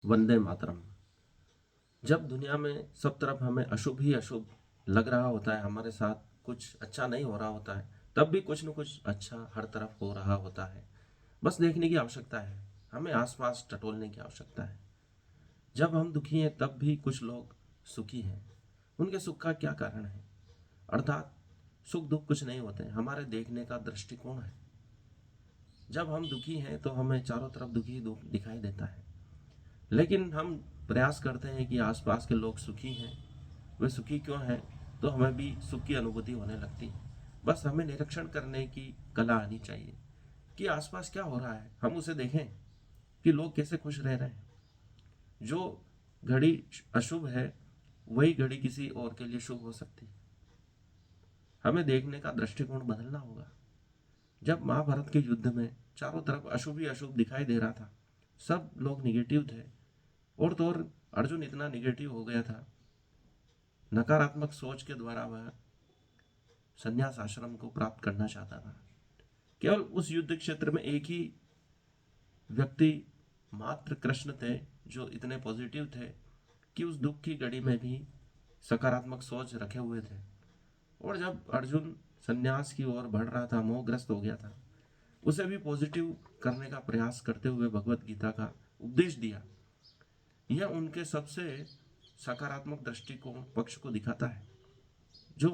वंदे मातरम। जब दुनिया में सब तरफ हमें अशुभ ही अशुभ लग रहा होता है, हमारे साथ कुछ अच्छा नहीं हो रहा होता है, तब भी कुछ न कुछ अच्छा हर तरफ हो रहा होता है। बस देखने की आवश्यकता है, हमें आसपास टटोलने की आवश्यकता है। जब हम दुखी हैं तब भी कुछ लोग सुखी हैं। उनके सुख का क्या कारण है? अर्थात सुख दुख कुछ नहीं होते, हमारे देखने का दृष्टिकोण है। जब हम दुखी हैं तो हमें चारों तरफ दुखी ही दुख दिखाई देता है, लेकिन हम प्रयास करते हैं कि आसपास के लोग सुखी हैं, वे सुखी क्यों हैं, तो हमें भी सुख की अनुभूति होने लगती है। बस हमें निरीक्षण करने की कला आनी चाहिए कि आसपास क्या हो रहा है, हम उसे देखें कि लोग कैसे खुश रह रहे हैं। जो घड़ी अशुभ है वही घड़ी किसी और के लिए शुभ हो सकती है। हमें देखने का दृष्टिकोण बदलना होगा। जब महाभारत के युद्ध में चारों तरफ अशुभ ही अशुभ दिखाई दे रहा था, सब लोग निगेटिव थे, और तो और अर्जुन इतना निगेटिव हो गया था, नकारात्मक सोच के द्वारा वह संन्यास आश्रम को प्राप्त करना चाहता था। केवल उस युद्ध क्षेत्र में एक ही व्यक्ति मात्र कृष्ण थे जो इतने पॉजिटिव थे कि उस दुख की घड़ी में भी सकारात्मक सोच रखे हुए थे। और जब अर्जुन संन्यास की ओर बढ़ रहा था, मोहग्रस्त हो गया था, उसे भी पॉजिटिव करने का प्रयास करते हुए भगवत गीता का उपदेश दिया। यह उनके सबसे सकारात्मक दृष्टिकोण पक्ष को दिखाता है, जो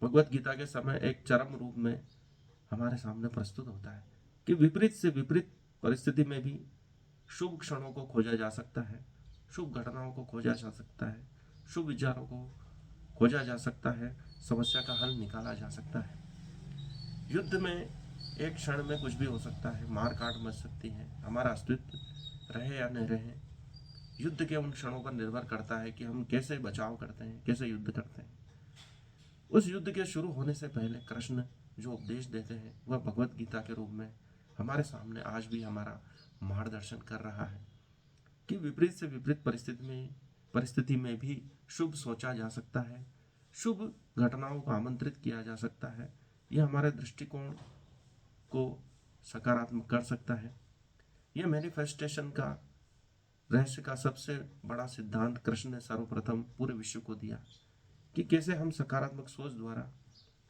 भगवत गीता के समय एक चरम रूप में हमारे सामने प्रस्तुत होता है कि विपरीत से विपरीत परिस्थिति में भी शुभ क्षणों को खोजा जा सकता है, शुभ घटनाओं को खोजा जा सकता है, शुभ विचारों को खोजा जा सकता है, समस्या का हल निकाला जा सकता है। युद्ध में एक क्षण में कुछ भी हो सकता है, मार काट मच सकती है, हमारा अस्तित्व रहे या न रहे युद्ध के उन क्षणों पर निर्भर करता है कि हम कैसे बचाव करते हैं, कैसे युद्ध करते हैं। उस युद्ध के शुरू होने से पहले कृष्ण जो उपदेश देते हैं वह भगवत गीता के रूप में हमारे सामने आज भी हमारा मार्गदर्शन कर रहा है कि विपरीत से विपरीत परिस्थिति में भी शुभ सोचा जा सकता है, शुभ घटनाओं को आमंत्रित किया जा सकता है। यह हमारे दृष्टिकोण को सकारात्मक कर सकता है। यह मैनिफेस्टेशन का रहस्य का सबसे बड़ा सिद्धांत कृष्ण ने सर्वप्रथम पूरे विश्व को दिया कि कैसे हम सकारात्मक सोच द्वारा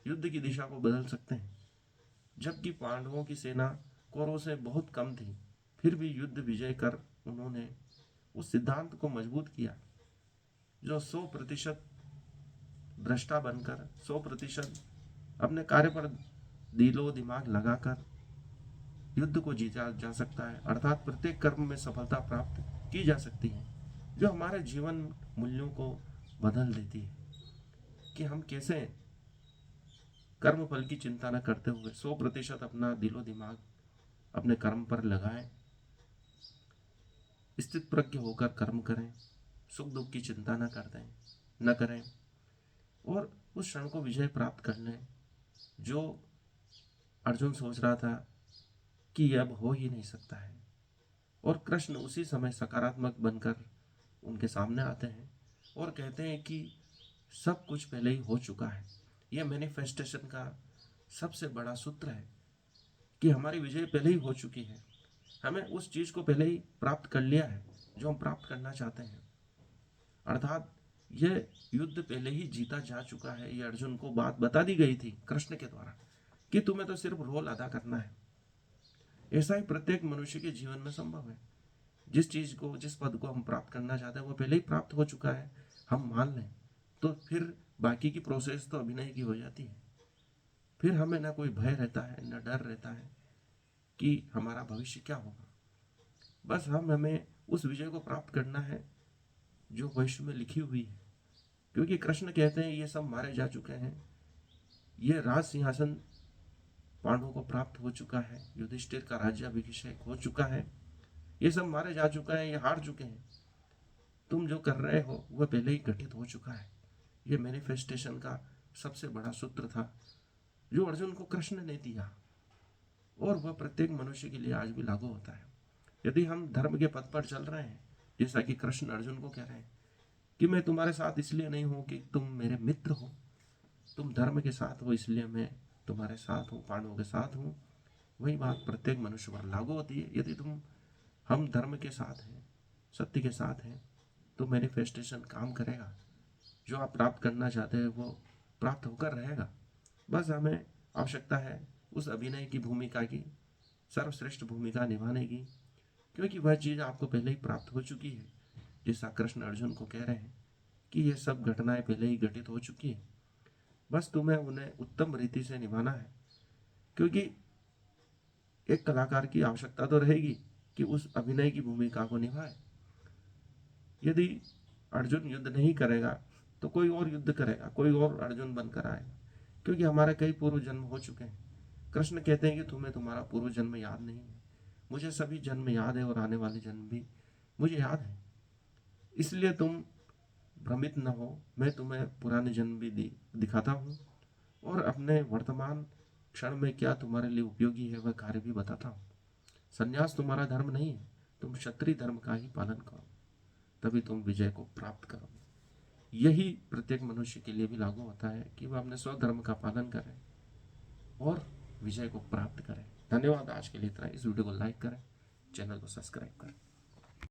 युद्ध की दिशा को बदल सकते हैं। जबकि पांडवों की सेना कौरवों से बहुत कम थी, फिर भी युद्ध विजय कर उन्होंने उस सिद्धांत को मजबूत किया, जो 100% भ्रष्टा बनकर 100% अपने कार्य पर दिलो दिमाग लगाकर युद्ध को जीता जा सकता है। अर्थात प्रत्येक कर्म में सफलता प्राप्त की जा सकती है, जो हमारे जीवन मूल्यों को बदल देती है कि हम कैसे कर्म फल की चिंता न करते हुए 100% अपना दिलो दिमाग अपने कर्म पर लगाएं, स्थित प्रज्ञ होकर कर्म करें, सुख दुख की चिंता न करें, और उस क्षण को विजय प्राप्त कर लें जो अर्जुन सोच रहा था कि यह अब हो ही नहीं सकता है। और कृष्ण उसी समय सकारात्मक बनकर उनके सामने आते हैं और कहते हैं कि सब कुछ पहले ही हो चुका है। यह मैनिफेस्टेशन का सबसे बड़ा सूत्र है कि हमारी विजय पहले ही हो चुकी है, हमें उस चीज को पहले ही प्राप्त कर लिया है जो हम प्राप्त करना चाहते हैं। अर्थात यह युद्ध पहले ही जीता जा चुका है। यह अर्जुन को बात बता दी गई थी कृष्ण के द्वारा कि तुम्हें तो सिर्फ रोल अदा करना है। ऐसा ही प्रत्येक मनुष्य के जीवन में संभव है। जिस पद को हम प्राप्त करना चाहते हैं वो पहले ही प्राप्त हो चुका है, हम मान लें, तो फिर बाकी की प्रोसेस तो अभिनय की हो जाती है। फिर हमें ना कोई भय रहता है, न डर रहता है कि हमारा भविष्य क्या होगा। बस हमें उस विजय को प्राप्त करना है जो भविष्य में लिखी हुई है, क्योंकि कृष्ण कहते हैं ये सब मारे जा चुके हैं, ये राज सिंहासन पांडवों को प्राप्त हो चुका है, युधिष्ठिर का राज्याभिषेक हो चुका है, ये सब मारे जा चुका है, ये हार चुके हैं, तुम जो कर रहे हो वह पहले ही घटित हो चुका है। ये मैनिफेस्टेशन का सबसे बड़ा सूत्र था जो अर्जुन को कृष्ण ने दिया, और वह प्रत्येक मनुष्य के लिए आज भी लागू होता है। यदि हम धर्म के पथ पर चल रहे हैं, जैसा कि कृष्ण अर्जुन को कह रहे हैं कि मैं तुम्हारे साथ इसलिए नहीं हूं कि तुम मेरे मित्र हो, तुम धर्म के साथ हो इसलिए मैं तुम्हारे साथ हूँ, पांडवों के साथ हूँ। वही बात प्रत्येक मनुष्य पर लागू होती है। यदि हम धर्म के साथ हैं सत्य के साथ हैं तो मैनिफेस्टेशन काम करेगा। जो आप प्राप्त करना चाहते हैं वो प्राप्त होकर रहेगा। बस हमें आवश्यकता है उस अभिनय की भूमिका की, सर्वश्रेष्ठ भूमिका निभाने की, क्योंकि वह चीज़ आपको पहले ही प्राप्त हो चुकी है। जैसा कृष्ण अर्जुन को कह रहे हैं कि ये सब घटनाएं पहले ही घटित हो चुकी है, बस तुम्हें उन्हें उत्तम रीति से निभाना है। क्योंकि एक कलाकार की आवश्यकता तो रहेगी कि उस अभिनय की भूमिका को निभाए। यदि अर्जुन युद्ध नहीं करेगा तो कोई और युद्ध करेगा, कोई और अर्जुन बनकर आएगा, क्योंकि हमारे कई पूर्व जन्म हो चुके हैं। कृष्ण कहते हैं कि तुम्हें तुम्हारा पूर्व जन्म याद नहीं है, मुझे सभी जन्म याद है और आने वाले जन्म भी मुझे याद है। इसलिए तुम भ्रमित न हो, मैं तुम्हें पुराने जन्म भी दिखाता हूँ और अपने वर्तमान क्षण में क्या तुम्हारे लिए उपयोगी है वह कार्य भी बताता हूँ। संन्यास तुम्हारा धर्म नहीं है, तुम क्षत्रिय धर्म का ही पालन करो, तभी तुम विजय को प्राप्त करोगे। यही प्रत्येक मनुष्य के लिए भी लागू होता है कि वह अपने स्वधर्म का पालन करें और विजय को प्राप्त करें। धन्यवाद। आज के लिए इतना। इस वीडियो को लाइक करें, चैनल को सब्सक्राइब करें।